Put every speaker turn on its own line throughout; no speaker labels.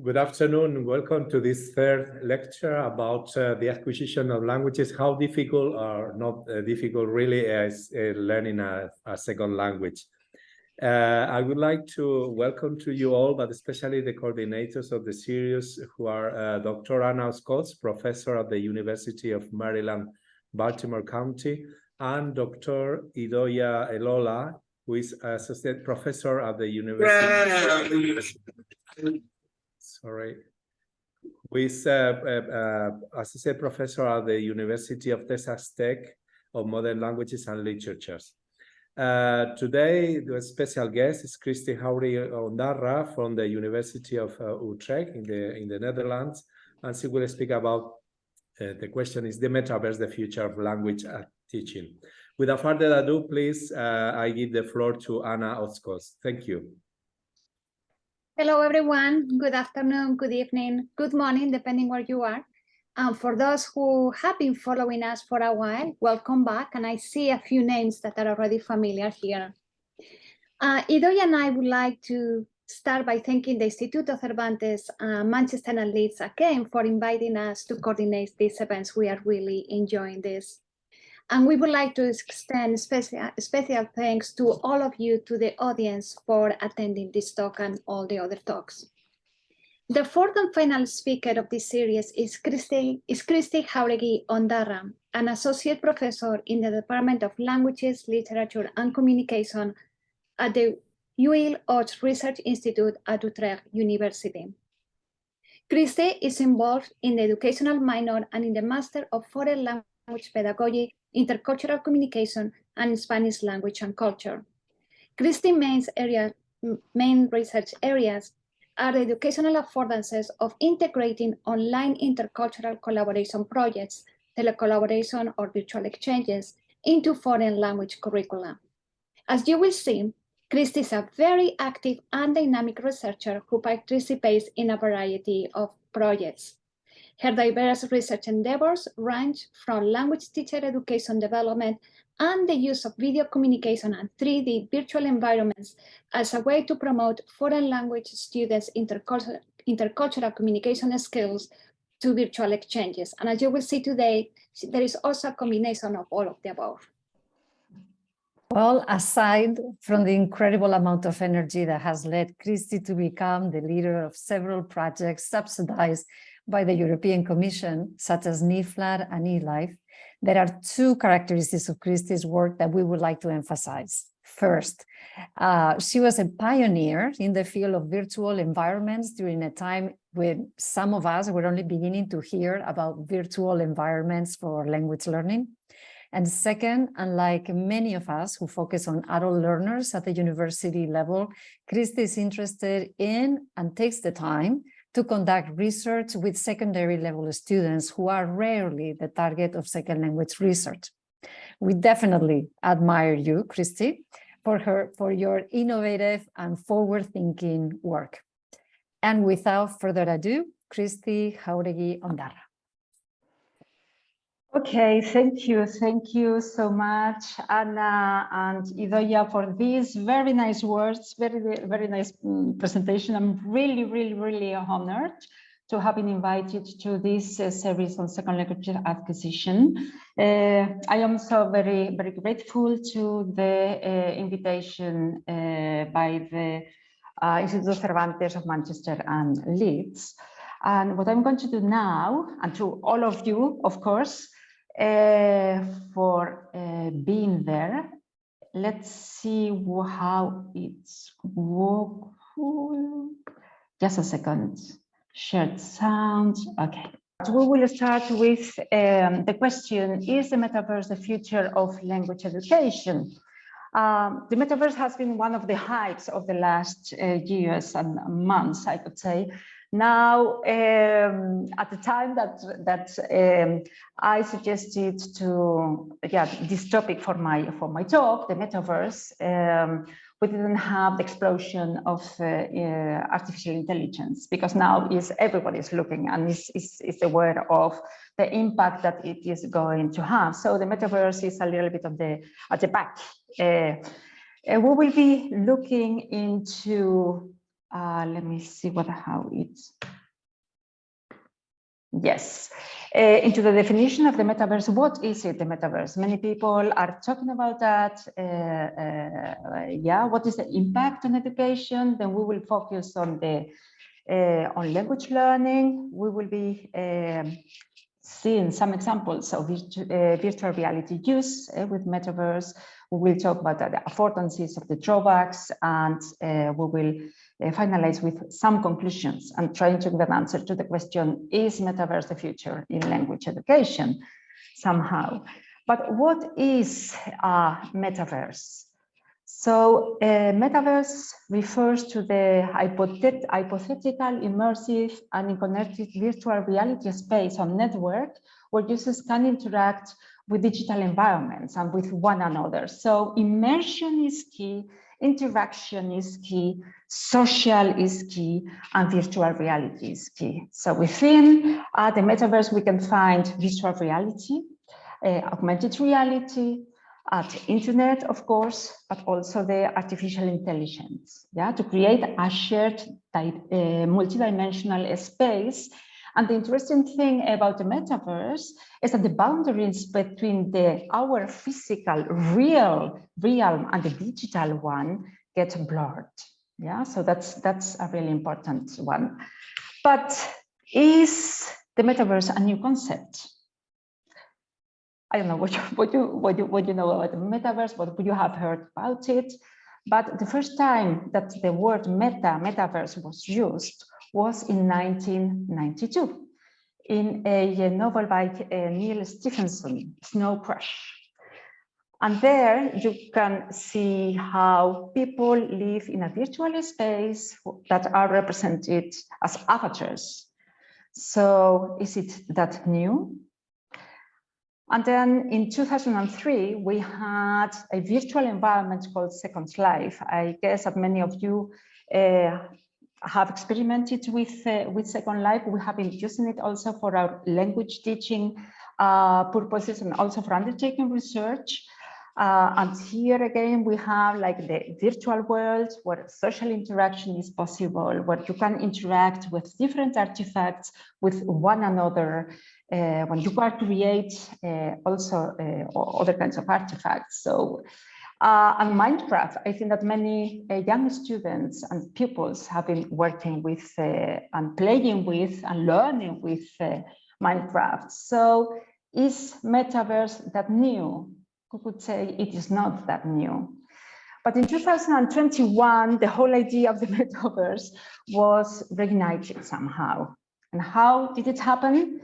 Good afternoon. Welcome to this third lecture about the acquisition of languages. How difficult or not difficult really is learning a second language. I would like to welcome to you all, but especially the coordinators of the series, who are Dr. Anna Oskoz, professor at the University of Maryland, Baltimore County, and Dr. Idoia Elola, who is associate professor at the University. Who is associate professor at the University of Texas Tech of Modern Languages and Literatures. Today, the special guest is Kristi Jauregi-Ondarra from the University of Utrecht in the Netherlands, and she will speak about the question is the Metaverse, the future of language teaching. Without further ado, please, I give the floor to Anna Oskoz. Thank you.
Hello, everyone. Good afternoon, good evening, good morning, depending where you are. For those who have been following us for a while, welcome back. And I see a few names that are already familiar here. Idoia and I would like to start by thanking the Instituto Cervantes, Manchester and Leeds again for inviting us to coordinate these events. We are really enjoying this. And we would like to extend special thanks to all of you, to the audience, for attending this talk and all the other talks. The fourth and final speaker of this series is Kristi Jauregi-Ondarra, an associate professor in the Department of Languages, Literature and Communication at the UIL Research Institute at Utrecht University. Kristi is involved in the educational minor and in the Master of Foreign Language Pedagogy, Intercultural Communication, and Spanish Language and Culture. Kristi's main research areas are the educational affordances of integrating online intercultural collaboration projects, telecollaboration or virtual exchanges into foreign language curricula. As you will see, Kristi is a very active and dynamic researcher who participates in a variety of projects. Her diverse research endeavors range from language teacher education development and the use of video communication and 3D virtual environments as a way to promote foreign language students' intercultural communication skills to virtual exchanges. And as you will see today, there is also a combination of all of the above.
Well, aside from the incredible amount of energy that has led Kristi to become the leader of several projects subsidized by the European Commission, such as NIFLAR and eLife, there are two characteristics of Kristi's work that we would like to emphasize. First, she was a pioneer in the field of virtual environments during a time when some of us were only beginning to hear about virtual environments for language learning. And second, unlike many of us who focus on adult learners at the university level, Kristi is interested in and takes the time to conduct research with secondary level students who are rarely the target of second language research. We definitely admire you, Kristi, for your innovative and forward-thinking work. And without further ado, Kristi Jauregi-Ondarra.
Okay, thank you so much, Anna and Idoia, for these very nice words, very nice presentation. I'm really honored to have been invited to this series on second language acquisition. I am so very grateful to the invitation by the Instituto Cervantes of Manchester and Leeds. And what I'm going to do now, and to all of you, of course, for being there. Let's see how it's working. Just a second. Shared sound. Okay. We will start with the question, is the Metaverse the future of language education? The Metaverse has been one of the hypes of the last years and months, I could say. Now, at the time that I suggested to this topic for my talk, the Metaverse, we didn't have the explosion of artificial intelligence, because now everybody is looking and is aware of the impact that it is going to have. So the Metaverse is a little bit at the back. We will be looking into. Let me see how it's Yes. Into the definition of the metaverse, what is it, the metaverse? Many people are talking about that. Yeah, what is the impact on education? Then we will focus on the on language learning. We will be seeing some examples of virtual reality use with metaverse. We will talk about the affordances of the drawbacks, and we will finalize with some conclusions and trying to give an answer to the question, is metaverse the future in language education somehow? But what is a metaverse? So metaverse refers to the hypothetical, immersive, and connected virtual reality space or network where users can interact with digital environments and with one another. So immersion is key, interaction is key, social is key, and virtual reality is key. So within the metaverse, we can find virtual reality, augmented reality, at internet, of course, but also the artificial intelligence, yeah, to create a shared multidimensional space. And the interesting thing about the metaverse is that the boundaries between our physical, real realm and the digital one get blurred. Yeah, so that's a really important one. But is the metaverse a new concept? I don't know what you know about the metaverse, what you have heard about it. But the first time that the word metaverse was used was in 1992 in a novel by Neil Stephenson, Snow Crash. And there you can see how people live in a virtual space that are represented as avatars. So is it that new? And then in 2003, we had a virtual environment called Second Life. I guess that many of you have experimented with Second Life. We have been using it also for our language teaching purposes and also for undertaking research. And here again, we have like the virtual world where social interaction is possible, where you can interact with different artifacts with one another, when you can create also other kinds of artifacts. So, and Minecraft, I think that many young students and pupils have been working with and playing with and learning with Minecraft. So is Metaverse that new? We could say it is not that new. But in 2021, the whole idea of the Metaverse was reignited somehow. And how did it happen?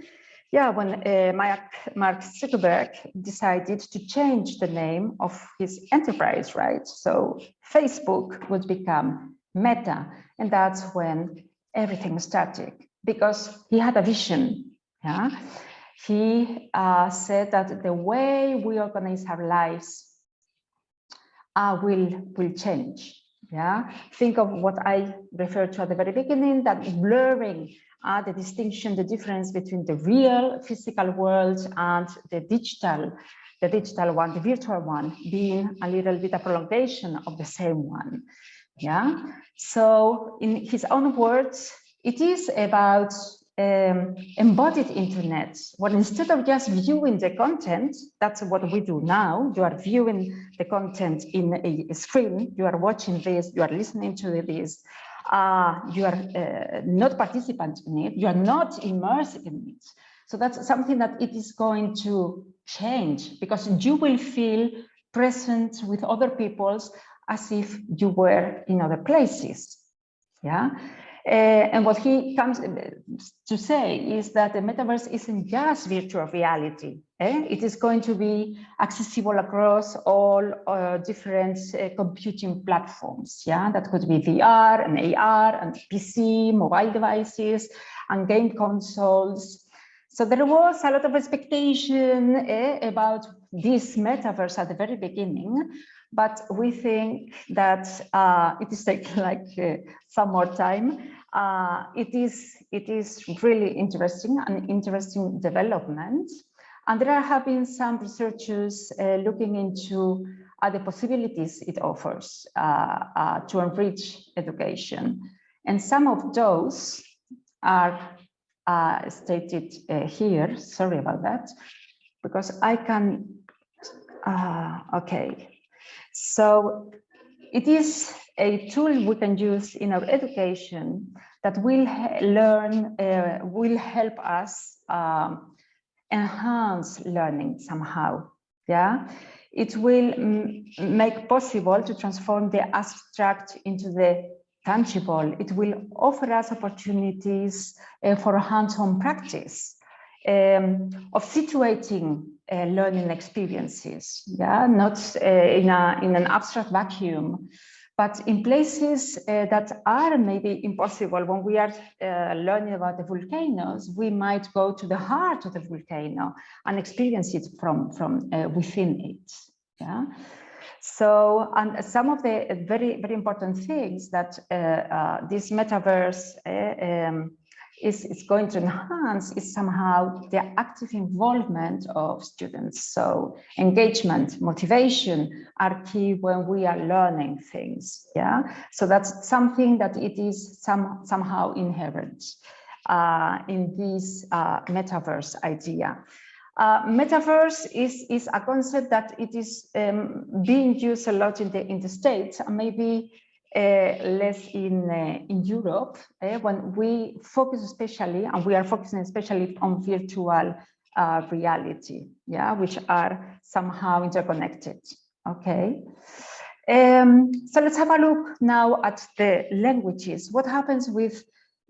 Yeah, when Mark Zuckerberg decided to change the name of his enterprise, right? So Facebook would become Meta, and that's when everything started, because he had a vision, yeah? He said that the way we organize our lives will change. Yeah, think of what I referred to at the very beginning, that blurring the distinction, the difference between the real physical world and the digital one, the virtual one, being a little bit a prolongation of the same one. Yeah, so in his own words, it is about embodied internet, where instead of just viewing the content, that's what we do now, you are viewing the content in a screen, you are watching this, you are listening to this, you are not participant in it, you are not immersed in it. So that's something that it is going to change, because you will feel present with other peoples as if you were in other places. Yeah. And what he comes to say is that the metaverse isn't just virtual reality. It is going to be accessible across all different computing platforms. Yeah, that could be VR and AR and PC, mobile devices, and game consoles. So there was a lot of expectation about this metaverse at the very beginning. But we think that it is taking like some more time. It is really interesting, an interesting development. And there have been some researchers looking into the possibilities it offers to enrich education. And some of those are stated here. Sorry about that, because I can, okay. So it is a tool we can use in our education that will will help us enhance learning somehow. Yeah, it will make possible to transform the abstract into the tangible. It will offer us opportunities for hands-on practice of situating learning experiences. Yeah, not in an abstract vacuum, but in places that are maybe impossible. When we are learning about the volcanoes, we might go to the heart of the volcano and experience it from within it. Yeah. So, and some of the very, very important things that this metaverse is going to enhance is somehow the active involvement of students. So engagement, motivation are key when we are learning things. Yeah, so that's something that it is somehow inherent in this metaverse idea. Metaverse is a concept that it is being used a lot in the States, and maybe less in Europe, when we focus especially, and we are focusing especially on virtual reality, yeah, which are somehow interconnected. Okay. So let's have a look now at the languages. What happens with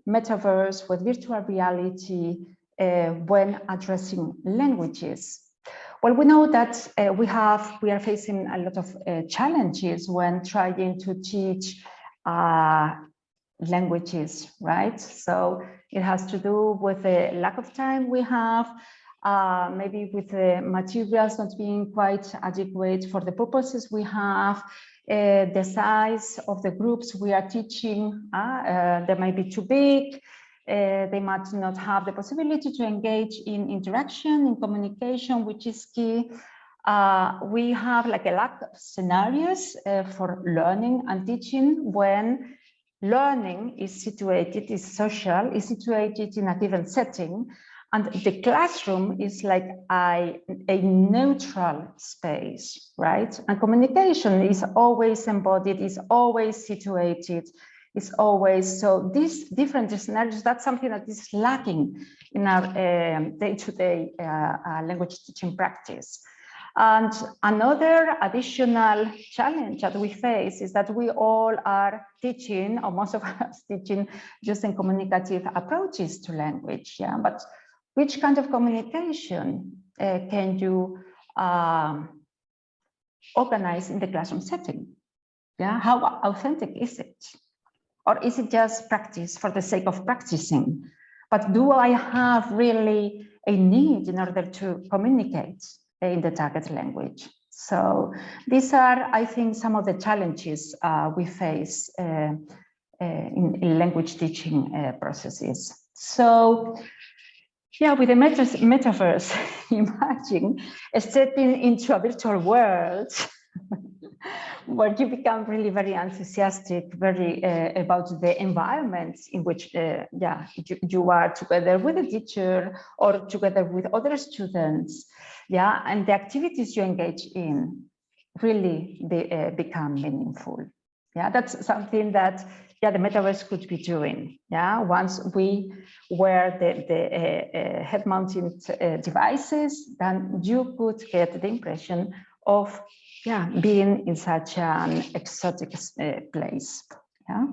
metaverse, with virtual reality, when addressing languages? Well, we know that we are facing a lot of challenges when trying to teach languages, right? So it has to do with the lack of time we have, maybe with the materials not being quite adequate for the purposes we have, the size of the groups we are teaching, they might be too big. They might not have the possibility to engage in interaction, in communication, which is key. We have like a lack of scenarios for learning and teaching when learning is situated, is social, is situated in a given setting, and the classroom is like a neutral space, right? And communication is always embodied, is always situated, is always, so these different scenarios, that's something that is lacking in our day-to-day language teaching practice. And another additional challenge that we face is that we all are teaching, or most of us teaching, using communicative approaches to language. Yeah, but which kind of communication can you organize in the classroom setting? Yeah, how authentic is it? Or is it just practice for the sake of practicing? But do I have really a need in order to communicate in the target language? So these are, I think, some of the challenges we face in language teaching processes. So yeah, with the metaverse, imagine stepping into a virtual world where you become really very enthusiastic, very about the environment in which you are together with a teacher or together with other students, yeah, and the activities you engage in really become meaningful. Yeah, that's something that the metaverse could be doing. Yeah, once we wear the head-mounted devices, then you could get the impression of being in such an exotic place. Yeah.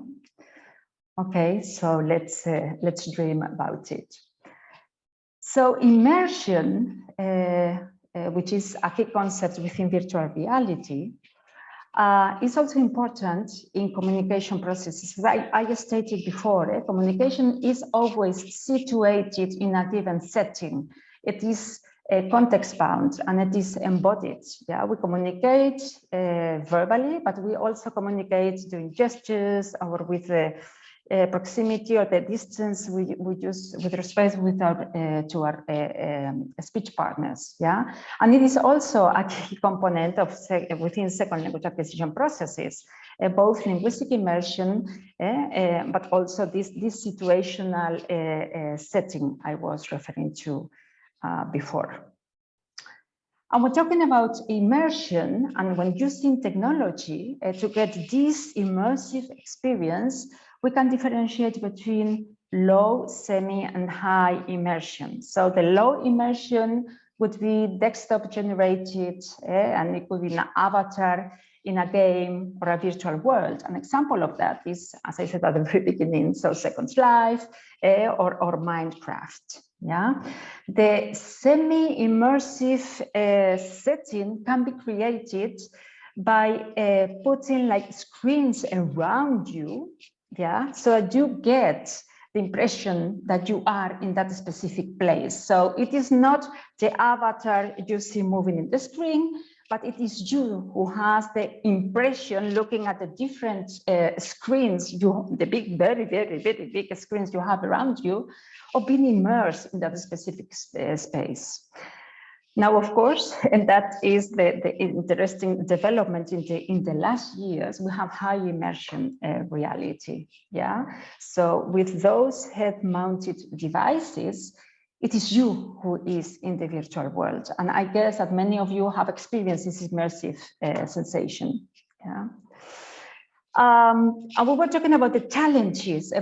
Okay, so let's dream about it. So immersion, which is a key concept within virtual reality, is also important in communication processes. I stated before, communication is always situated in a given setting. It is context bound and it is embodied. Yeah, we communicate verbally, but we also communicate doing gestures or with proximity or the distance we use with respect to our speech partners. Yeah, and it is also a key component of within second language acquisition processes, both linguistic immersion, but also this situational setting I was referring to before. And we're talking about immersion, and when using technology to get this immersive experience, we can differentiate between low, semi, and high immersion. So the low immersion would be desktop generated, and it could be an avatar in a game or a virtual world. An example of that is, as I said at the very beginning, so Second Life or Minecraft. Yeah, the semi-immersive setting can be created by putting like screens around you, yeah, so that you get the impression that you are in that specific place. So it is not the avatar you see moving in the screen, but it is you who has the impression looking at the different screens, the big, very, very, very big screens you have around you, of being immersed in that specific space. Now, of course, and that is the interesting development in the last years, we have high immersion reality. Yeah, so with those head-mounted devices, it is you who is in the virtual world. And I guess that many of you have experienced this immersive sensation. Yeah. And we were talking about the challenges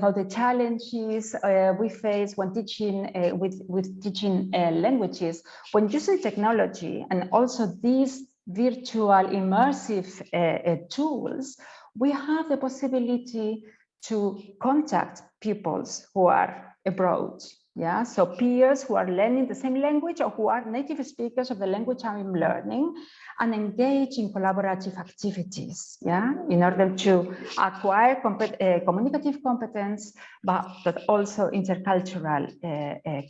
we face when teaching with teaching languages, when using technology and also these virtual immersive tools. We have the possibility to contact pupils who are abroad. Yeah, so peers who are learning the same language or who are native speakers of the language I'm learning, and engage in collaborative activities, yeah, in order to acquire communicative competence, but also intercultural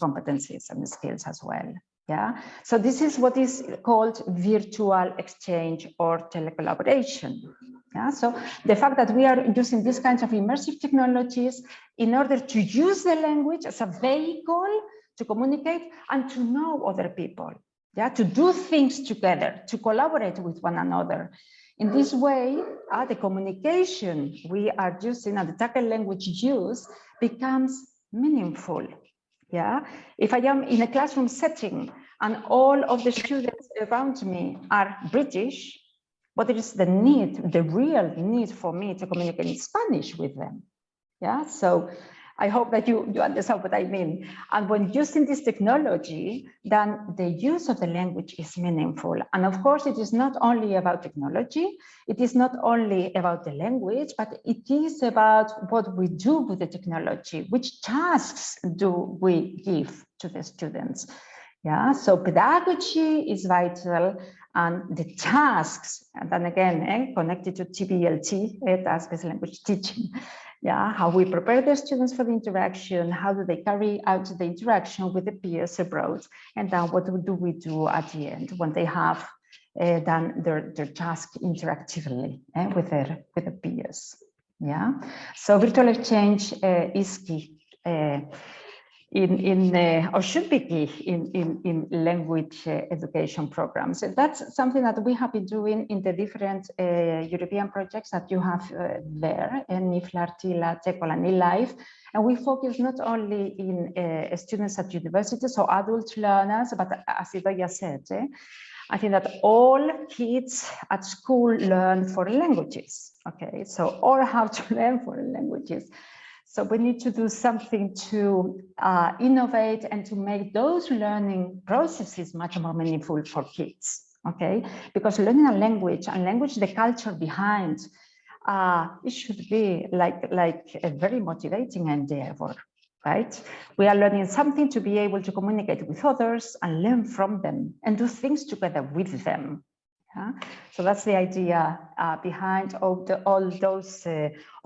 competencies and skills as well. Yeah, so this is what is called virtual exchange or telecollaboration. Yeah, so the fact that we are using these kinds of immersive technologies in order to use the language as a vehicle to communicate and to know other people, yeah, to do things together, to collaborate with one another. In this way, the communication we are using and the target language use becomes meaningful. Yeah, if I am in a classroom setting and all of the students around me are British, but there is the need, the real need for me to communicate in Spanish with them. Yeah, so I hope that you understand what I mean. And when using this technology, then the use of the language is meaningful. And of course, it is not only about technology, it is not only about the language, but it is about what we do with the technology. Which tasks do we give to the students? Yeah, so pedagogy is vital, and the tasks, and then again, connected to TBLT, task-based language teaching. Yeah, how we prepare the students for the interaction, how do they carry out the interaction with the peers abroad, and then what do we do at the end when they have done their task interactively with the peers. Yeah, so virtual exchange is key. Or should be key in language education programs. That's something that we have been doing in the different European projects that you have there, NIFLAR, TILA, TECOL, and eLife. And we focus not only in students at universities or adult learners, but as Idoia said, I think that all kids at school learn foreign languages. Okay, so or how to learn foreign languages. So we need to do something to innovate and to make those learning processes much more meaningful for kids, okay? Because learning a language and language, the culture behind, it should be like a very motivating endeavor, right? We are learning something to be able to communicate with others and learn from them and do things together with them. Yeah? So that's the idea behind all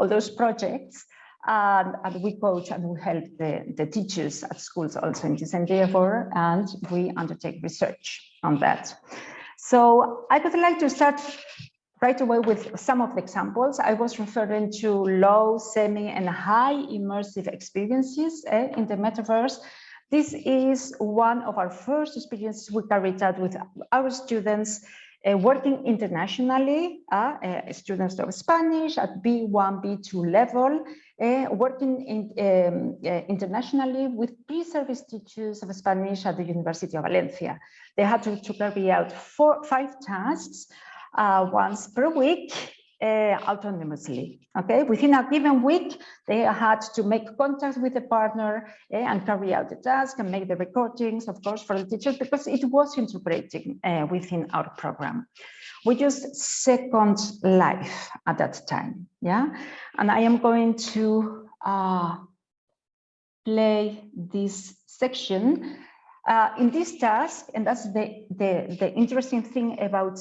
those projects. And we coach and we help the teachers at schools also in this endeavor, and we undertake research on that. So I would like to start right away with some of the examples. I was referring to low, semi, and high immersive experiences in the metaverse. This is one of our first experiences we carried out with our students working internationally, students of Spanish at B1, B2 level, working internationally with pre-service teachers of Spanish at the University of Valencia. They had to carry out 5 tasks once per week, autonomously. Okay, within a given week, they had to make contact with the partner and carry out the task and make the recordings, of course, for the teachers, because it was integrating within our program. We used Second Life at that time, yeah? And I am going to play this section. In this task, and that's the interesting thing about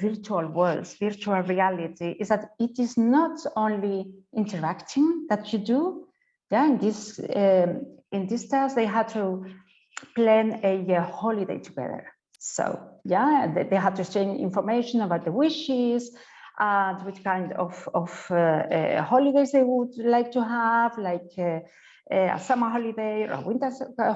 virtual worlds, virtual reality, is that it is not only interacting that you do. Yeah, in this task, they had to plan a holiday together. So yeah, they had to exchange information about the wishes, which kind of holidays they would like to have, like a summer holiday or a winter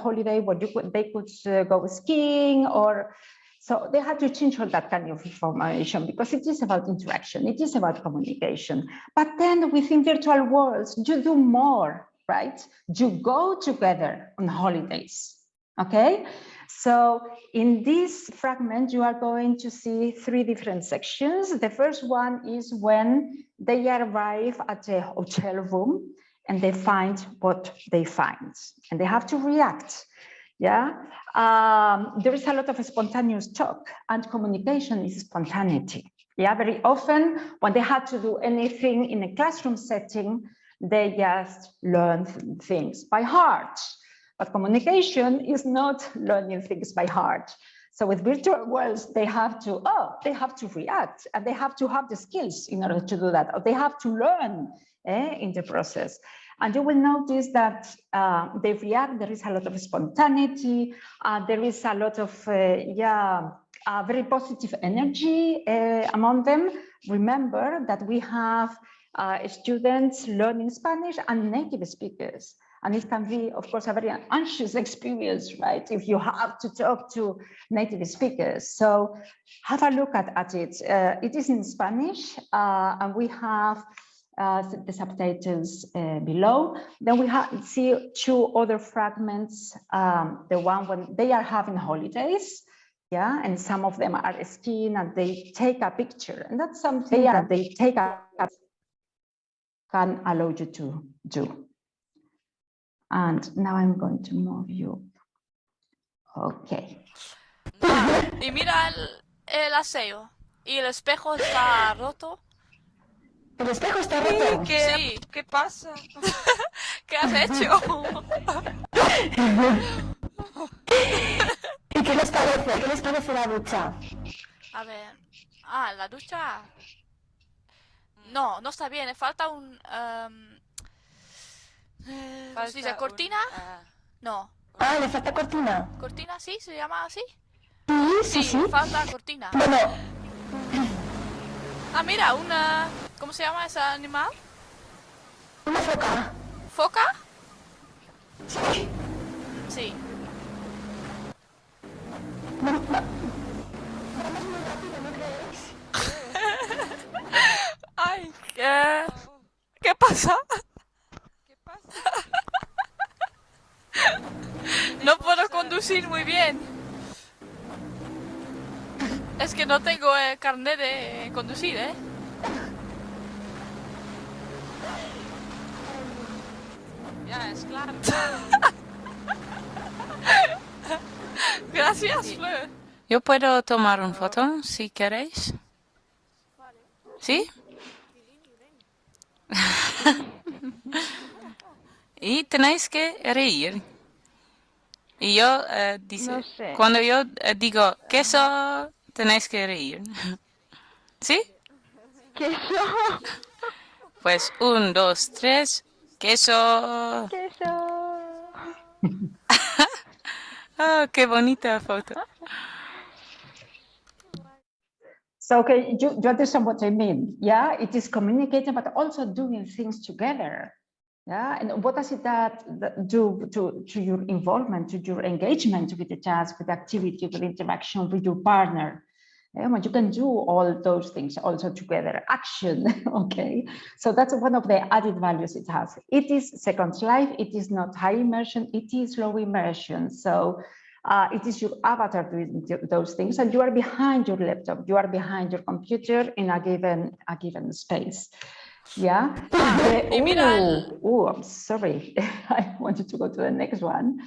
holiday where they could go skiing, or so they had to change all that kind of information because it is about interaction, it is about communication. But then within virtual worlds, you do more, right? You go together on holidays, okay? So in this fragment, you are going to see 3 different sections. The first one is when they arrive at a hotel room and they find what they find, and they have to react. Yeah, there is a lot of spontaneous talk, and communication is spontaneity. Yeah, very often when they had to do anything in a classroom setting, they just learn things by heart. But communication is not learning things by heart. So with virtual worlds, they have to react, and they have to have the skills in order to do that, or they have to learn in the process. And you will notice that they react, there is a lot of spontaneity, there is a lot of very positive energy among them. Remember that we have students learning Spanish and native speakers. And it can be, of course, a very anxious experience, right? If you have to talk to native speakers. So have a look at it. It is in Spanish, and we have the subtitles below. Then we see 2 other fragments. The one when they are having holidays, yeah, and some of them are skiing and they take a picture, and that's something that they take can allow you to do. And now I'm going to move you. Okay.
Y mira el aseo. Y el espejo está roto.
¿El espejo está roto?
Sí.
¿Qué pasa?
¿Qué has hecho?
¿Y qué les parece? ¿Qué les parece la ducha?
A ver. La ducha. No está bien. Le falta un... ¿cómo se dice? ¿Cortina? No.
¿Le falta cortina?
¿Cortina? ¿Sí? ¿Se llama así?
Sí.
Falta cortina.
Bueno.
Mira, una... ¿Cómo se llama ese animal?
Una foca.
¿Foca?
Sí.
Sí.
Vamos muy rápido, ¿no creéis?
Ay, ¿qué pasa? No puedo conducir muy bien. Es que no tengo carnet de conducir,
Ya, es claro.
Gracias, Fleur.
Yo puedo tomar una foto si queréis. ¿Sí? Y tenéis que reír. Y yo
No sé.
cuando yo digo queso, tenéis que reír. ¿Sí?
Queso.
Pues 1, 2, 3, queso.
Queso.
Oh, qué bonita foto.
So, okay, you understand what I mean? Yeah, it is communicating, but also doing things together. Yeah, and what does it do to your involvement, to your engagement with the task, with activity, with interaction with your partner? But you can do all those things also together, action, okay? So that's one of the added values it has. It is Second Life, it is not high immersion, it is low immersion. So it is your avatar doing those things, and you are behind your laptop, you are behind your computer in a given space. Yeah. I'm sorry. I wanted to go to the next one.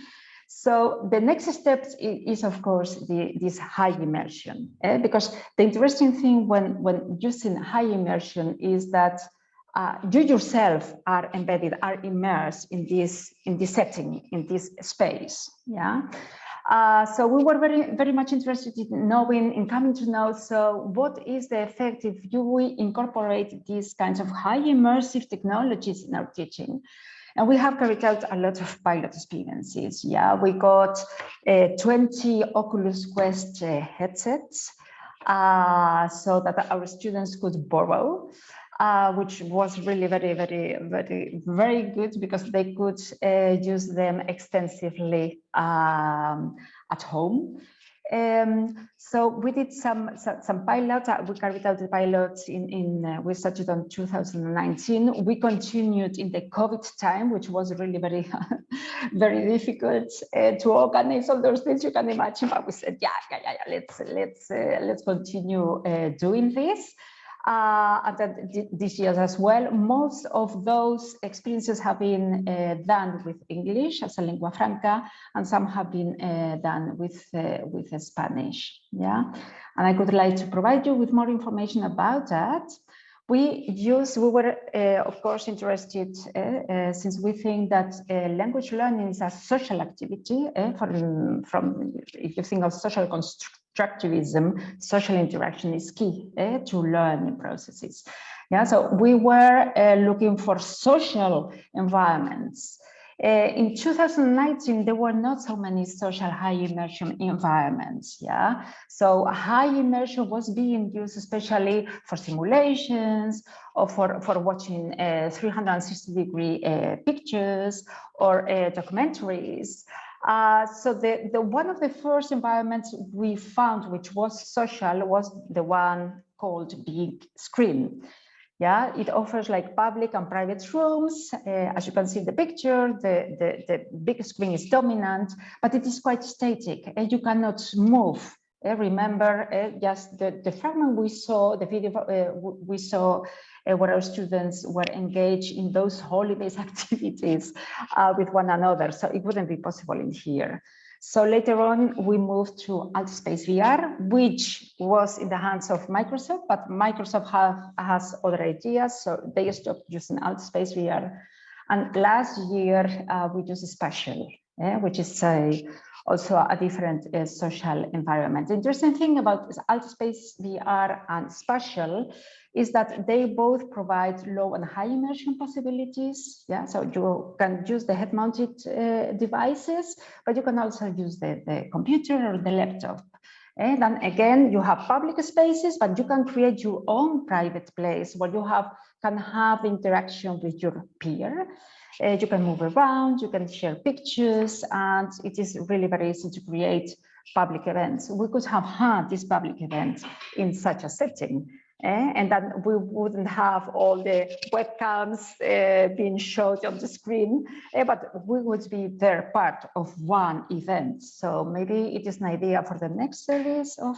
So the next step is of course, this high immersion, because the interesting thing when using high immersion is that you yourself are embedded, are immersed in this setting, in this space. Yeah. So we were very much interested in coming to know, so what is the effect if we incorporate these kinds of high immersive technologies in our teaching? And we have carried out a lot of pilot experiences. Yeah, we got 20 Oculus Quest headsets so that our students could borrow. Which was really very good because they could use them extensively at home. So we did some pilots. We carried out the pilots we started on 2019. We continued in the COVID time, which was really very difficult to organize all those things you can imagine. But we said, yeah, let's continue doing this. And then this year as well, most of those experiences have been done with English as a lingua franca, and some have been done with Spanish. Yeah, and I would like to provide you with more information about that. We were of course interested since we think that language learning is a social activity. From if you think of social constructivism, social interaction is key to learning processes. Yeah, so we were looking for social environments. In 2019, there were not so many social high immersion environments. Yeah, so high immersion was being used especially for simulations or for watching 360-degree pictures or documentaries. So the one of the first environments we found which was social was the one called Big Screen. Yeah, it offers like public and private rooms. As you can see in the picture, the big screen is dominant, but it is quite static and you cannot move. Remember, just the fragment we saw, the video we saw where our students were engaged in those holidays activities with one another. So it wouldn't be possible in here. So later on, we moved to AltSpace VR, which was in the hands of Microsoft, but Microsoft has other ideas, so they stopped using AltSpace VR. And last year, we used Spatial, which is also a different social environment. The interesting thing about AltSpace VR and Spatial is that they both provide low and high immersion possibilities. Yeah, so you can use the head-mounted devices, but you can also use the computer or the laptop. And then again, you have public spaces, but you can create your own private place where you can have interaction with your peer. You can move around, you can share pictures, and it is really very easy to create public events. We could have had this public event in such a setting, and then we wouldn't have all the webcams being showed on the screen, but we would be there part of one event. So maybe it is an idea for the next series of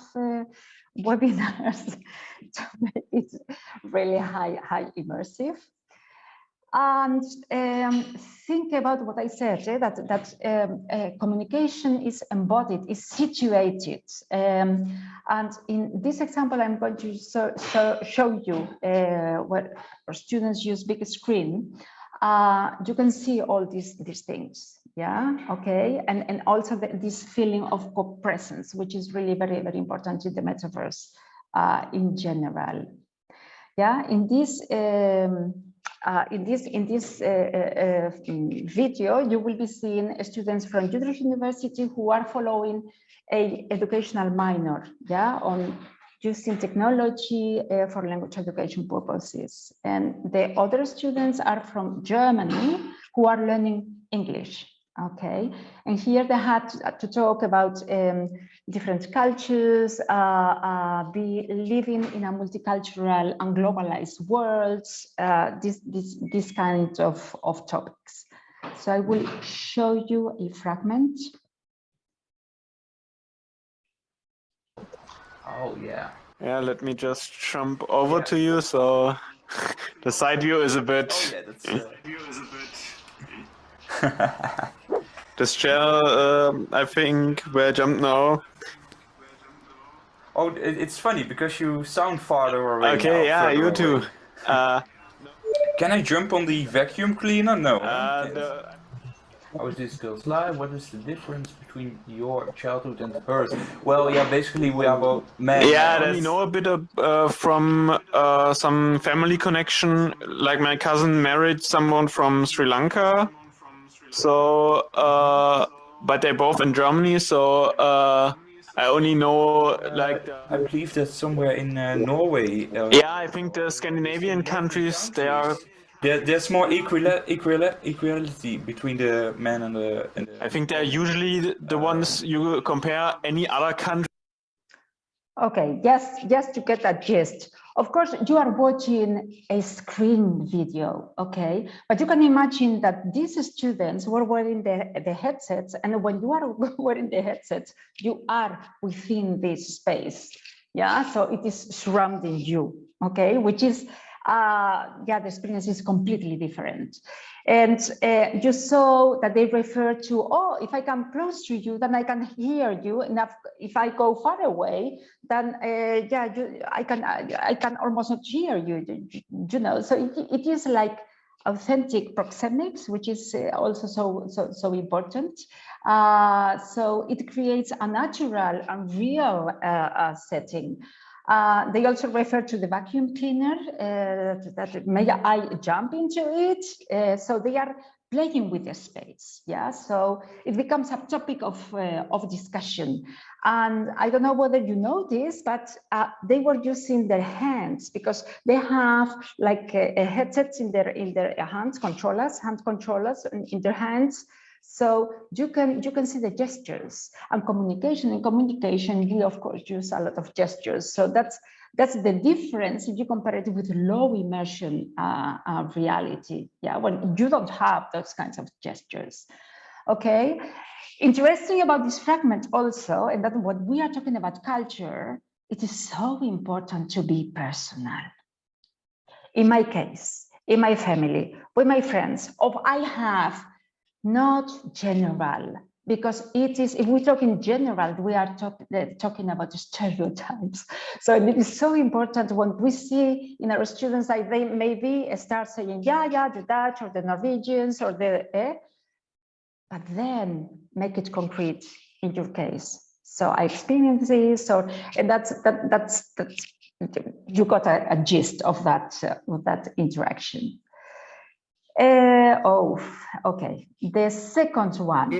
webinars to make it really high immersive. And think about what I said, that communication is embodied, is situated. And in this example, I'm going to show you where our students use big screen. You can see all these things, yeah, okay, and also this feeling of co-presence, which is really very important in the metaverse in general. Yeah, in this video, you will be seeing students from Utrecht University who are following an educational minor, yeah, on using technology for language education purposes. And the other students are from Germany who are learning English. Okay, and here they had to talk about different cultures, be living in a multicultural and globalized world, this kind of topics. So I will show you a fragment.
Oh, yeah.
Yeah, let me just jump over to you. So the side view is a bit.
Oh, yeah, that's.
This chair, I think, where I jump now.
Oh, it's funny because you sound farther away.
Okay,
now,
yeah, you
away.
too.
Can I jump on the vacuum cleaner? No.
The,
How is this skills live? What is the difference between your childhood and hers? Well, yeah, basically we are both men.
yeah, I only know a bit from some family connection. Like my cousin married someone from Sri Lanka. So, but they're both in Germany. So I only know like.
I believe that's somewhere in Norway.
Yeah, I think the Scandinavian countries they are.
There's more equality between the men and the.
I think they're usually the ones you compare any other country.
Okay, just to get that gist. Of course, you are watching a screen video, okay? But you can imagine that these students were wearing the headsets, and when you are wearing the headsets, you are within this space, yeah? So it is surrounding you, okay? Which is, yeah, the experience is completely different. And you saw that they refer to, oh, if I come close to you, then I can hear you. And if I go far away, then yeah, I can almost not hear you. You know, so it is like authentic proxemics, which is also so important. So it creates a natural and real setting. They also refer to the vacuum cleaner, that may I jump into it? So they are playing with the space, yeah? So it becomes a topic of discussion. And I don't know whether you know this, but they were using their hands because they have like headsets in their hands, hand controllers in their hands. So you can see the gestures and communication. In communication, we of course use a lot of gestures. So that's the difference if you compare it with low immersion reality. Yeah, when you don't have those kinds of gestures. Okay, interesting about this fragment also, and that when we are talking about culture, it is so important to be personal. In my case, in my family, with my friends, I have. Not general, because it is, if we talk in general, we are talking about stereotypes. So it is so important when we see in our students that they maybe start saying, yeah, the Dutch or the Norwegians or but then make it concrete in your case. So I experienced this, and that's you got a gist of that interaction. Oh, okay. The second one,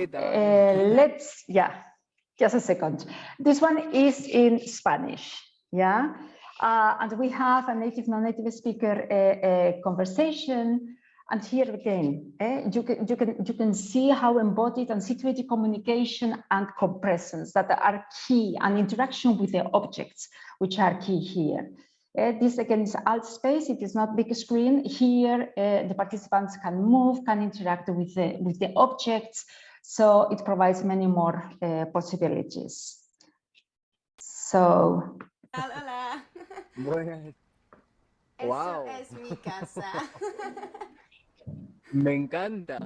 just a second. This one is in Spanish, yeah? And we have a native, non-native speaker conversation. And here again, you can see how embodied and situated communication and co-presence that are key, and interaction with the objects, which are key here. This again is alt space. It is not big screen. Here, the participants can move, can interact with the objects. So it provides many more possibilities. So.
Hola.
Buenas. Wow.
Eso es mi casa.
Me encanta.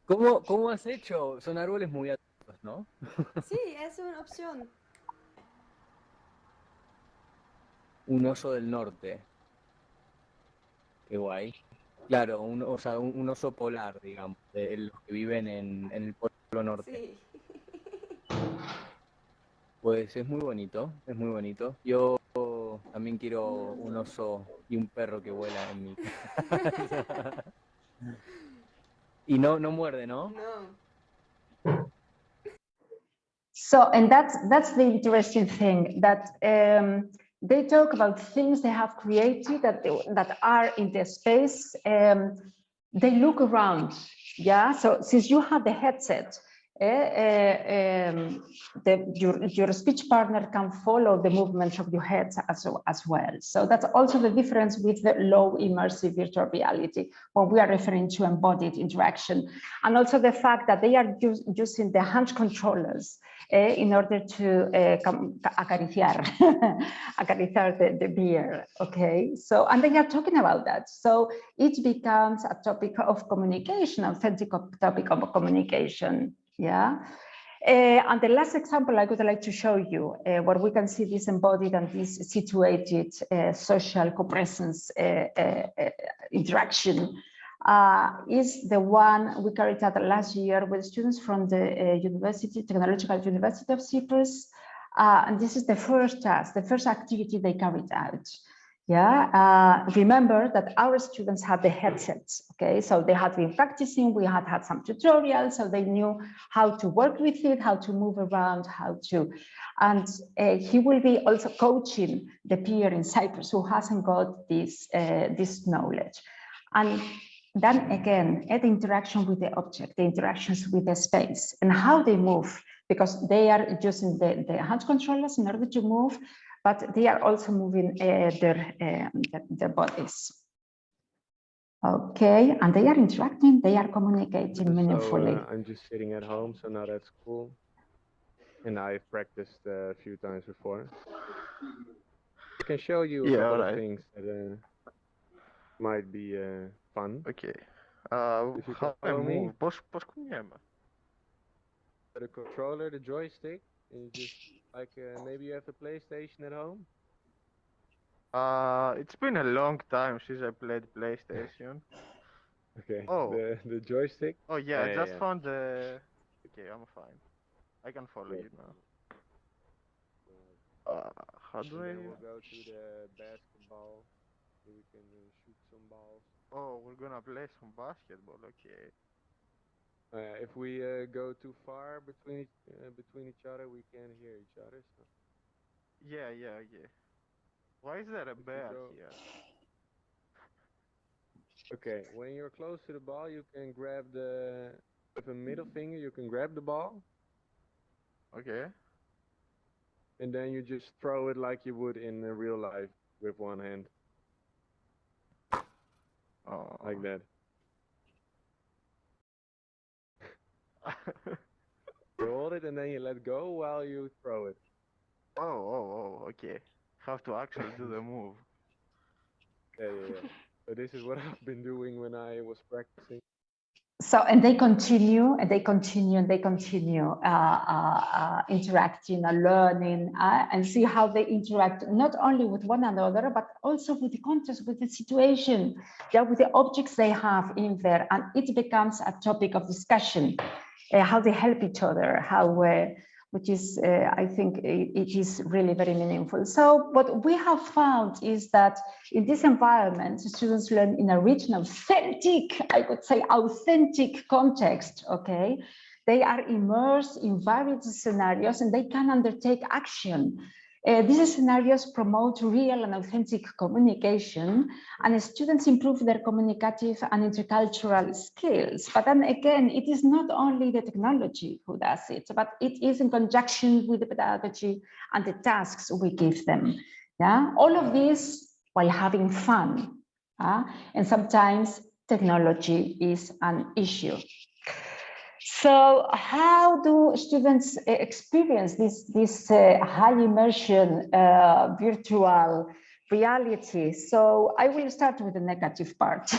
¿Cómo has hecho? Son árboles muy altos, ¿no?
Sí, es una opción.
Un oso del norte. Qué guay. Claro, un oso polar, digamos, de los que viven en el polo norte.
Sí.
Pues es muy bonito, es muy bonito. Yo también quiero un oso y un perro que vuela en mi casa. Y no muerde, ¿no?
No.
So, and that's the interesting thing, that they talk about things they have created that are in the space. They look around, yeah. So since you have the headset, your speech partner can follow the movements of your head as well. So that's also the difference with the low immersive virtual reality, when we are referring to embodied interaction, and also the fact that they are using the hand controllers in order to acariciar the beer, okay? So, and they are talking about that. So it becomes a topic of communication, authentic topic of communication, yeah? And the last example I would like to show you, where we can see this embodied and this situated social co-presence interaction, is the one we carried out last year with students from the Technological University of Cyprus. And this is the first task, the first activity they carried out. Yeah, remember that our students had the headsets, okay? So they had been practicing, we had some tutorials, so they knew how to work with it, how to move around, how to, and he will be also coaching the peer in Cyprus who hasn't got this, this knowledge. And then again, the interaction with the object, the interactions with the space and how they move, because they are using the hand controllers in order to move, but they are also moving their bodies. Okay, and they are interacting, they are communicating meaningfully.
So, I'm just sitting at home, so now that's cool. And I've practiced a few times before. I can show you a couple of things that might be fun.
Okay.
If you
How I
follow me.
move? Πώς κουνιέμαι?
The controller, the joystick, and just like maybe you have the PlayStation at home.
It's been a long time since I played PlayStation.
Okay.
Oh.
The joystick.
Oh yeah, I just
yeah.
found the. Okay, I'm fine. I can follow you now. How do I?
Then we'll go to the basketball. So we can shoot some balls.
Oh, we're gonna play some basketball. Okay.
If we go too far between each other, we can't hear each other. So.
Yeah. Why is there a bear here?
Okay, when you're close to the ball, you can grab with a middle finger, you can grab the ball.
Okay.
And then you just throw it like you would in real life with one hand.
Oh.
Like that. You hold it and then you let go while you throw it.
Oh, okay. Have to actually do the move.
Yeah. So this is what I've been doing when I was practicing.
So, and they continue interacting and learning and see how they interact, not only with one another, but also with the context, with the situation, yeah, with the objects they have in there. And it becomes a topic of discussion, how they help each other, which is, I think it is really very meaningful. So what we have found is that in this environment, students learn in a rich and authentic, I would say authentic context, okay? They are immersed in various scenarios and they can undertake action. These scenarios promote real and authentic communication, and students improve their communicative and intercultural skills. But then again, it is not only the technology who does it, but it is in conjunction with the pedagogy and the tasks we give them. Yeah, all of this while having fun. And sometimes technology is an issue. So how do students experience this high immersion virtual reality? So I will start with the negative part.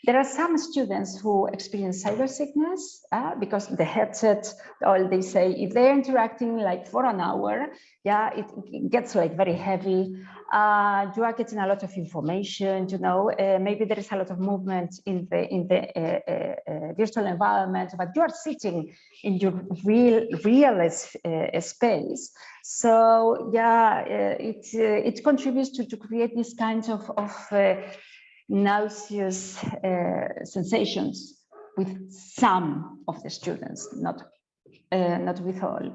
There are some students who experience cyber sickness because the headset, all they say, if they're interacting like for an hour, yeah, it gets like very heavy. You are getting a lot of information, you know, maybe there is a lot of movement in the virtual environment, but you are sitting in your real space. So yeah, it contributes to create these kinds of nauseous sensations with some of the students, not with all.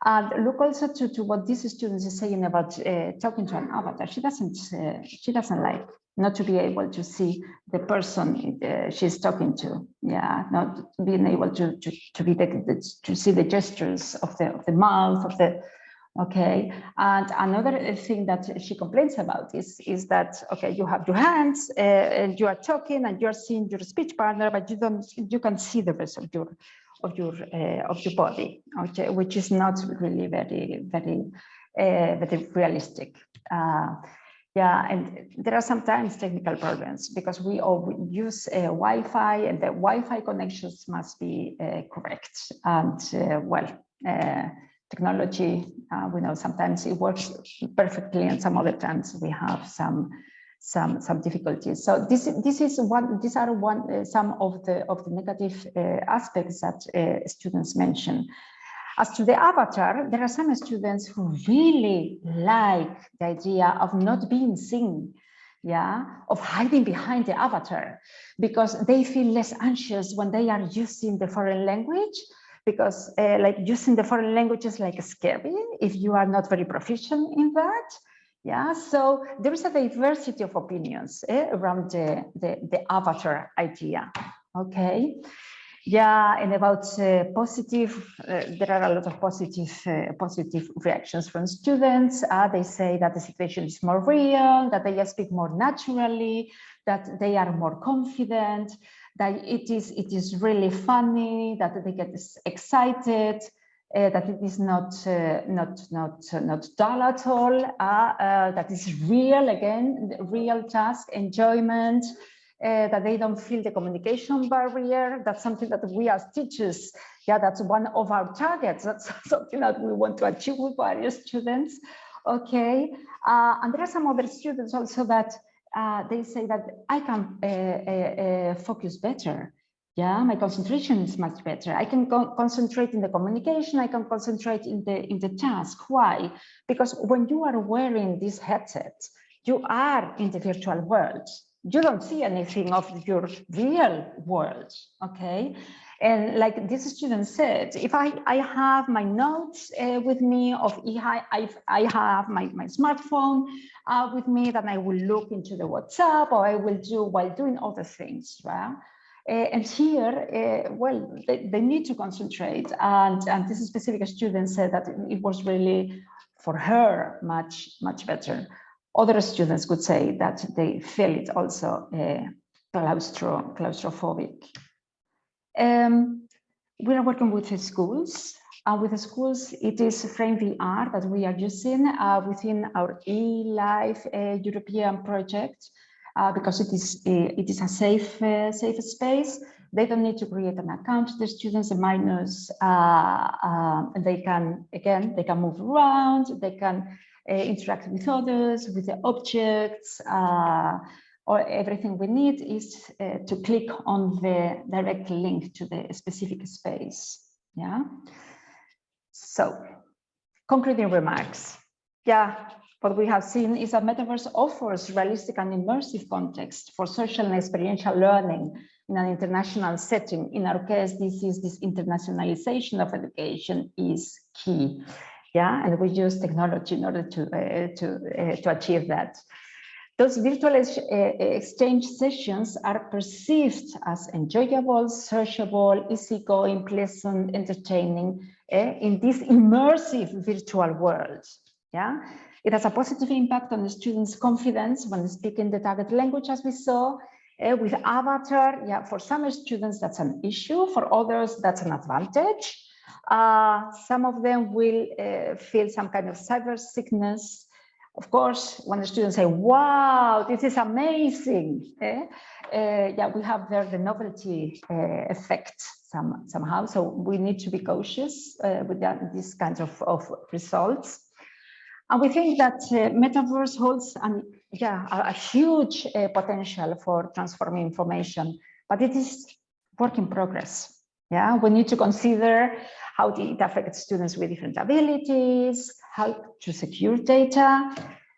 And look also to what this student is saying about talking to an avatar. She doesn't like not to be able to see the person she's talking to. Yeah, not being able to see the gestures of the mouth, of the. Okay, and another thing that she complains about is that, okay, you have your hands and you are talking and you're seeing your speech partner, but you can see the rest of your body, okay, which is not really very realistic. Yeah, and there are sometimes technical problems because we all use Wi-Fi, and the Wi-Fi connections must be correct. And technology, we know sometimes it works perfectly, and some other times we have some difficulties. So these are some of the negative aspects that students mention. As to the avatar, there are some students who really like the idea of not being seen, yeah, of hiding behind the avatar, because they feel less anxious when they are using the foreign language, because like using the foreign language is like scary if you are not very proficient in that. Yeah, so there is a diversity of opinions around the avatar idea. Okay. Yeah, and about positive, there are a lot of positive reactions from students. They say that the situation is more real, that they speak more naturally, that they are more confident, that it is really funny, that they get excited, that it is not dull at all, that is real, again, real task, enjoyment, that they don't feel the communication barrier. That's something that we as teachers, yeah, that's one of our targets. That's something that we want to achieve with various students. Okay, and there are some other students also that they say that I can focus better. Yeah, my concentration is much better. I can concentrate in the communication. I can concentrate in the task. Why? Because when you are wearing this headset, you are in the virtual world. You don't see anything of your real world. Okay, and like this student said, if I have my notes with me, I have my smartphone with me, then I will look into the WhatsApp, or I will do while doing other things, right? And here, well, they need to concentrate. And this specific student said that it was really, for her, much better. Other students could say that they feel it also claustrophobic. We are working with the schools. With the schools, it is Frame VR that we are using within our eLife European project. Because it is a safe space. They don't need to create an account. The students, the minors, they can move around. They can interact with others, with the objects. Or everything we need is to click on the direct link to the specific space. Yeah. So, concluding remarks. Yeah. What we have seen is that Metaverse offers realistic and immersive context for social and experiential learning in an international setting. In our case, this internationalization of education is key. Yeah, and we use technology in order to achieve that. Those virtual exchange sessions are perceived as enjoyable, searchable, easygoing, pleasant, entertaining in this immersive virtual world. Yeah. It has a positive impact on the students' confidence when speaking the target language, as we saw. With Avatar, yeah, for some students that's an issue, for others that's an advantage. Some of them will feel some kind of cyber sickness. Of course, when the students say, wow, this is amazing, yeah, we have there the novelty effect somehow, so we need to be cautious with these kinds of results. And we think that Metaverse holds a huge potential for transforming information, but it is work in progress. Yeah, we need to consider how it affects students with different abilities, how to secure data,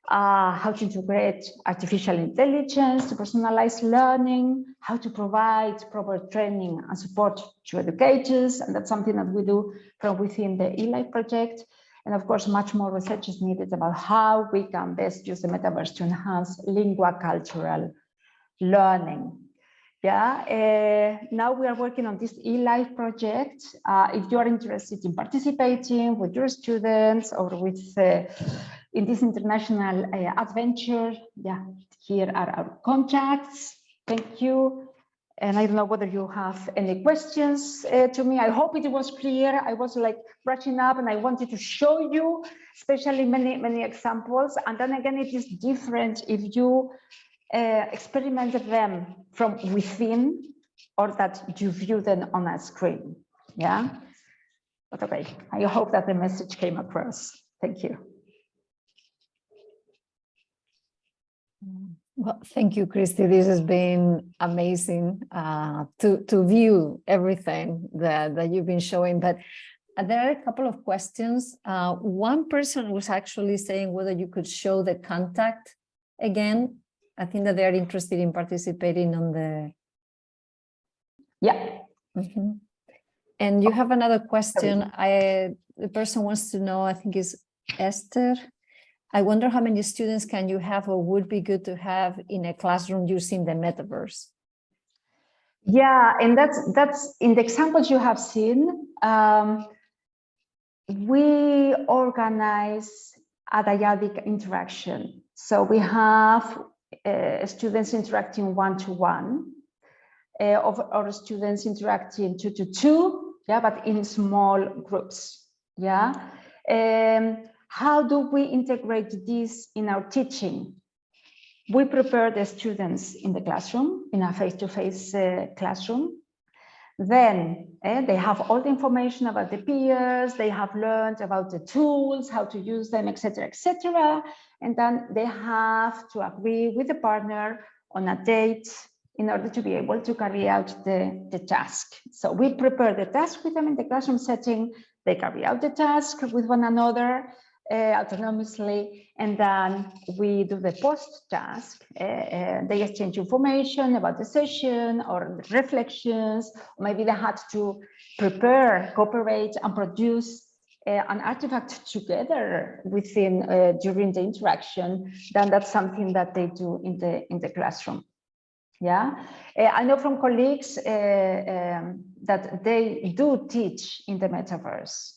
how to integrate artificial intelligence to personalize learning, how to provide proper training and support to educators, and that's something that we do from within the eLife project. And of course, much more research is needed about how we can best use the metaverse to enhance lingua cultural learning. Yeah, now we are working on this eLife project. If you are interested in participating with your students or with in this international adventure, yeah, here are our contacts. Thank you. And I don't know whether you have any questions to me. I hope it was clear. I was like brushing up and I wanted to show you, especially many examples. And then again, it is different if you experimented them from within or that you view them on a screen. Yeah, but okay, I hope that the message came across. Thank you.
Well, thank you, Kristi. This has been amazing to view everything that you've been showing. But there are a couple of questions. One person was actually saying whether you could show the contact again. I think that they're interested in participating on the...
Yeah.
Mm-hmm. And you have another question. The person wants to know, I think is Esther. I wonder how many students can you have or would be good to have in a classroom using the metaverse?
Yeah, and that's in the examples you have seen. We organize a dyadic interaction. So we have students interacting one-to-one, or students interacting two-to-two, yeah, but in small groups, yeah. How do we integrate this in our teaching? We prepare the students in the classroom, in a face-to-face classroom. Then they have all the information about the peers, they have learned about the tools, how to use them, etc., etc. And then they have to agree with the partner on a date in order to be able to carry out the task. So we prepare the task with them in the classroom setting, they carry out the task with one another autonomously, and then we do the post-task. They exchange information about the session or reflections. Maybe they had to prepare, cooperate, and produce an artifact together within during the interaction. Then that's something that they do in the classroom. Yeah, I know from colleagues that they do teach in the metaverse.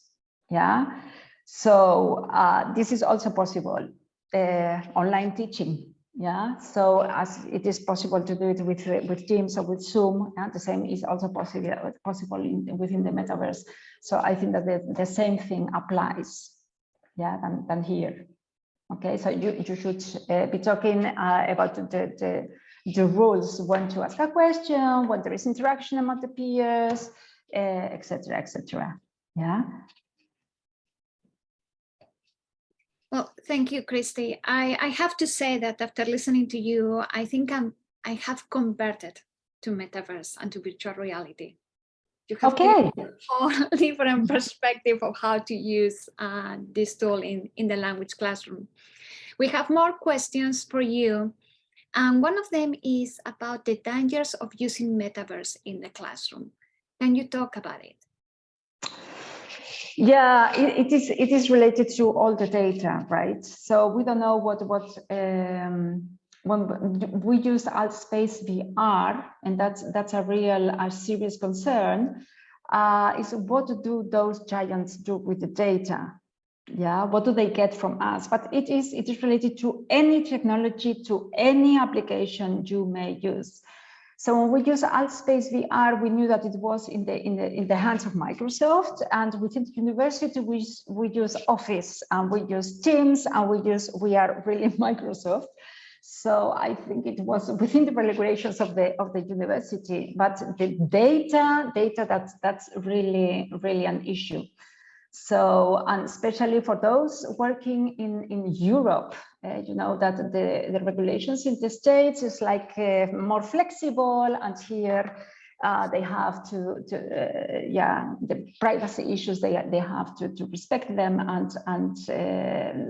Yeah. So this is also possible, online teaching. Yeah, so as it is possible to do it with Teams or with Zoom, the same is also possible within the metaverse. So I think that the same thing applies, yeah, than here. Okay, so you should be talking about the rules when to ask a question, when there is interaction among the peers, etc., etc. Yeah.
Well, thank you, Kristi. I have to say that after listening to you, I think I have converted to metaverse and to virtual reality. You have a whole different perspective of how to use this tool in the language classroom. We have more questions for you. And one of them is about the dangers of using metaverse in the classroom. Can you talk about it?
Yeah, it is related to all the data, right? So we don't know when we use Altspace VR, and that's a serious concern. Is what do those giants do with the data? Yeah, what do they get from us? But it is related to any technology, to any application you may use. So when we use Altspace VR, we knew that it was in the hands of Microsoft, and within the university we use Office, and we use Teams, and we are really Microsoft. So I think it was within the regulations of the university, but the data that's really an issue. So, and especially for those working in Europe, you know that the regulations in the States is like more flexible, and here They have the privacy issues. They have to respect them, and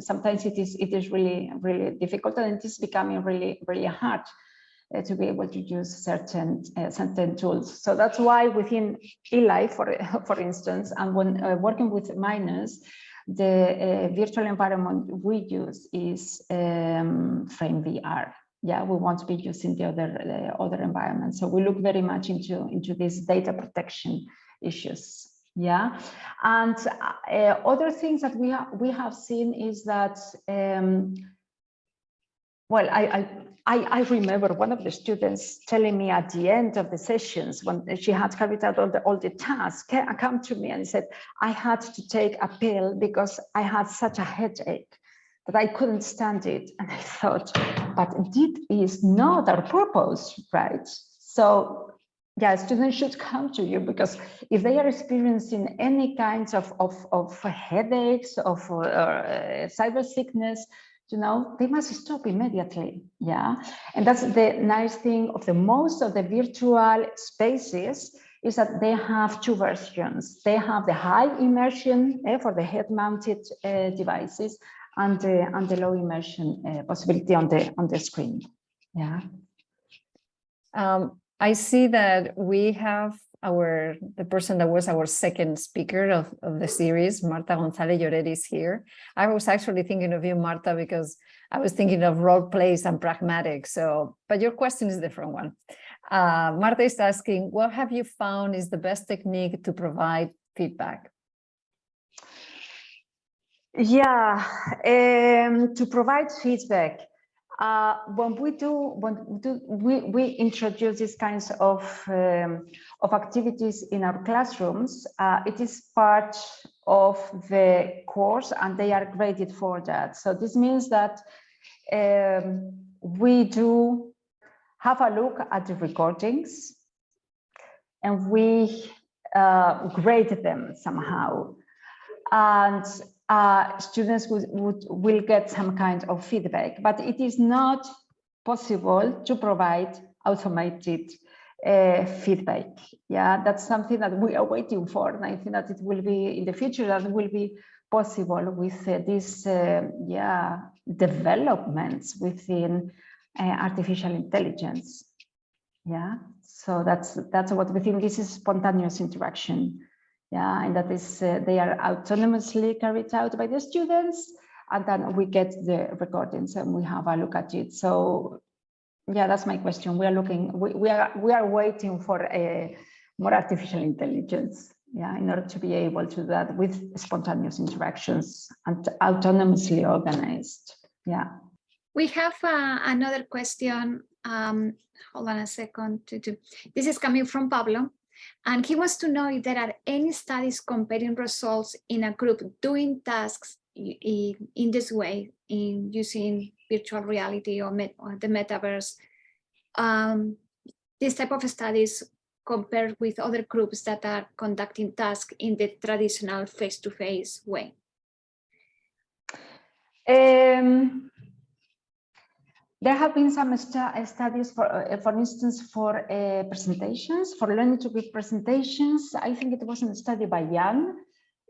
sometimes it is really difficult, and it is becoming really hard to be able to use certain tools. So that's why within eLife, for instance, and when working with minors, the virtual environment we use is Frame VR. Yeah, we won't be using the other environments. So we look very much into these data protection issues. Yeah, and other things that we have seen is that well, I remember one of the students telling me at the end of the sessions, when she had carried out all the tasks, come to me and said, I had to take a pill because I had such a headache that I couldn't stand it. And I thought, but it is not our purpose, right? So yeah, students should come to you, because if they are experiencing any kinds of headaches, of cyber sickness, you know, they must stop immediately. Yeah, and that's the nice thing of most of the virtual spaces, is that they have two versions. They have the high immersion for the head-mounted devices, and the low immersion possibility on the screen. Yeah.
I see that we have the person that was our second speaker of the series, Marta González Lloret, is here. I was actually thinking of you, Marta, because I was thinking of role plays and pragmatic. So, but your question is a different one. Marta is asking, what have you found is the best technique to provide feedback?
Yeah, to provide feedback. When we introduce these kinds of activities in our classrooms, it is part of the course, and they are graded for that. So this means that we do have a look at the recordings, and we grade them somehow, and students will get some kind of feedback, but it is not possible to provide automated feedback. Yeah, that's something that we are waiting for, and I think that it will be in the future, that will be possible with these developments within artificial intelligence. Yeah, so that's what we think. This is spontaneous interaction. Yeah, and that is they are autonomously carried out by the students, and then we get the recordings and we have a look at it. So yeah, that's my question. We are looking, we are waiting for more artificial intelligence, yeah, in order to be able to do that with spontaneous interactions and autonomously organized. Yeah.
We have another question. Hold on a second. This is coming from Pablo. And he wants to know if there are any studies comparing results in a group doing tasks in this way, in using virtual reality or the metaverse. This type of studies compared with other groups that are conducting tasks in the traditional face-to-face way.
There have been some studies, for instance, for presentations, for learning to give presentations. I think it was a study by Jan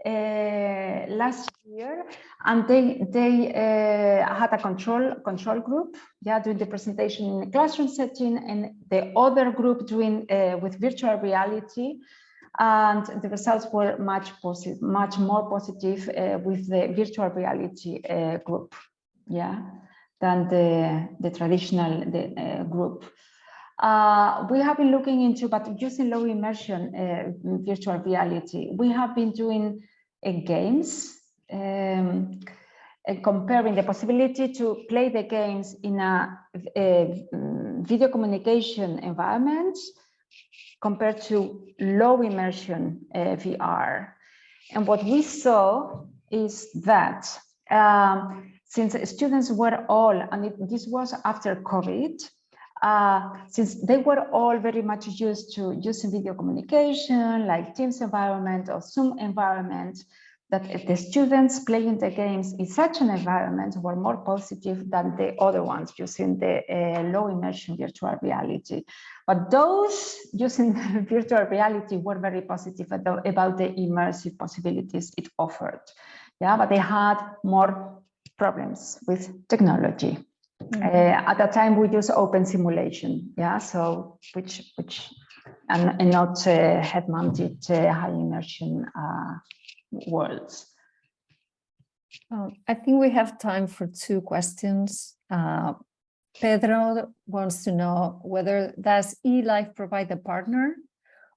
last year, and they had a control group, yeah, doing the presentation in a classroom setting, and the other group doing with virtual reality. And the results were much more positive with the virtual reality group, yeah, than the traditional group. We have been looking into, but using low immersion virtual reality, we have been doing games, comparing the possibility to play the games in a video communication environment compared to low immersion VR. And what we saw is that since students were all, and this was after COVID, since they were all very much used to using video communication, like Teams environment or Zoom environment, that the students playing the games in such an environment were more positive than the other ones using the low immersion virtual reality. But those using virtual reality were very positive about the immersive possibilities it offered. Yeah, but they had more problems with technology. At that time, we use open simulation. Yeah, so which and not head-mounted high immersion worlds.
I think we have time for 2 questions. Pedro wants to know whether does eLife provide a partner,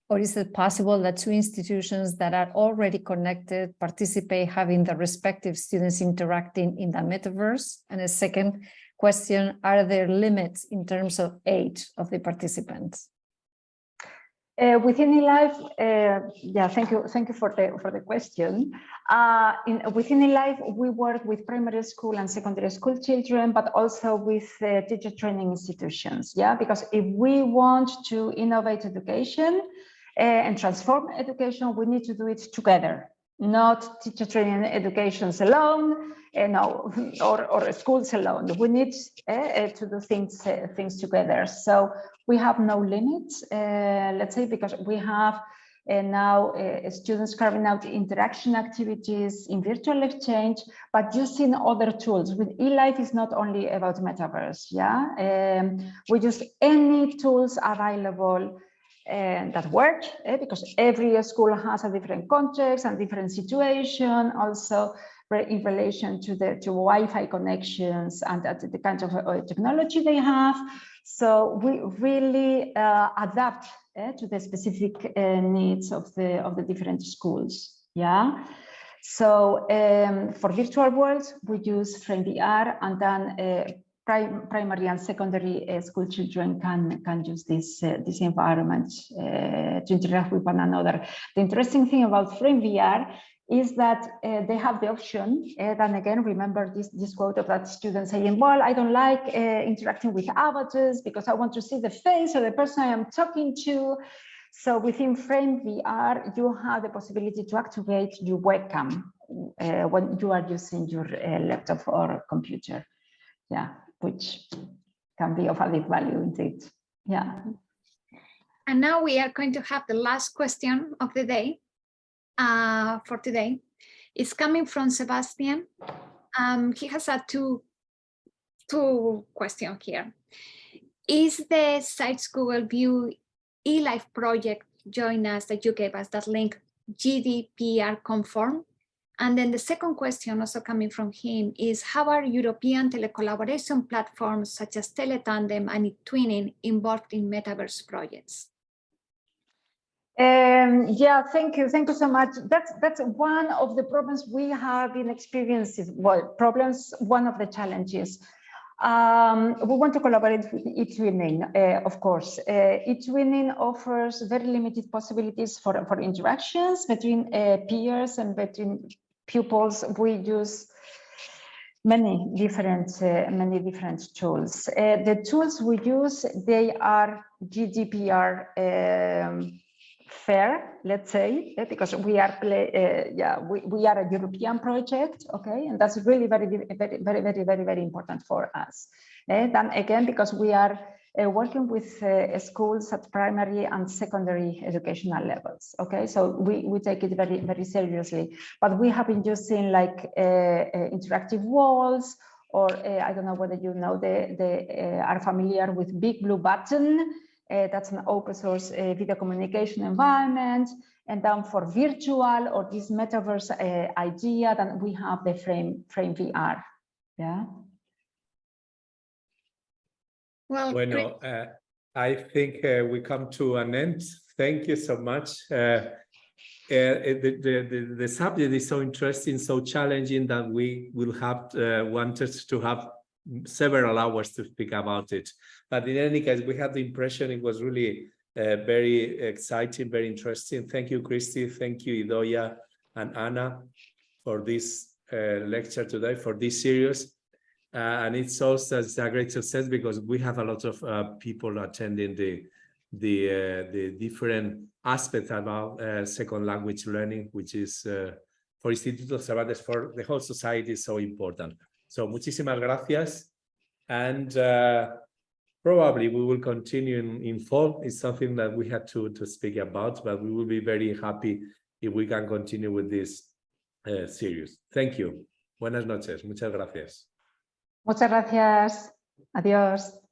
or is it possible that 2 institutions that are already connected participate, having the respective students interacting in the metaverse? And a second question, are there limits in terms of age of the participants?
Within eLife, yeah, thank you for the question. Within eLife, we work with primary school and secondary school children, but also with teacher training institutions. Yeah, because if we want to innovate education and transform education, we need to do it together, not teacher training educations alone, or schools alone. We need to do things together. So we have no limits, let's say, because we have now students carrying out interaction activities in virtual exchange, but using other tools. With eLife, is not only about Metaverse. Yeah, we use any tools available that work, because every school has a different context and different situation. Also, in relation to Wi-Fi connections and the kind of technology they have. So we really adapt to the specific needs of the different schools. Yeah. So for virtual worlds, we use Frame VR, and then primary and secondary school children can use this environment to interact with one another. The interesting thing about Frame VR is that they have the option, and again, remember this quote of that student saying, well, I don't like interacting with avatars because I want to see the face of the person I am talking to. So within Frame VR, you have the possibility to activate your webcam when you are using your laptop or computer. Yeah, which can be of added value indeed. Yeah.
And now we are going to have the last question of the day. For today, it's coming from Sebastian. He has a two question here. Is the Sites Google View eLife project join us that you gave us that link GDPR conform? And then the second question also coming from him is, how are European telecollaboration platforms such as Teletandem and Twinning involved in Metaverse projects?
Yeah, thank you so much. That's one of the problems we have been experiencing. Well, one of the challenges. We want to collaborate with eTwinning, of course. eTwinning offers very limited possibilities for interactions between peers and between pupils. We use many different tools. The tools we use, they are GDPR fair, let's say, because we are we are a European project, okay, and that's really very important for us. Then again, because we are working with schools at primary and secondary educational levels, okay, so we take it very seriously. But we have been using like interactive walls, or I don't know whether you know are familiar with Big Blue Button. That's an open source video communication environment. And then for virtual or this metaverse idea, then we have the Frame VR. Yeah.
Well,
I think we come to an end. Thank you so much. The subject is so interesting, so challenging that we will have wanted to have several hours to speak about it. But in any case, we had the impression it was really very exciting, very interesting. Thank you, Kristi. Thank you, Idoia and Anna, for this lecture today, for this series. And it's also a great success because we have a lot of people attending the different aspects about second language learning, which is for Instituto Cervantes, for the whole society is so important. So muchísimas gracias. And probably we will continue in fall. It's something that we had to speak about, but we will be very happy if we can continue with this series. Thank you. Buenas noches. Muchas gracias.
Muchas gracias. Adiós.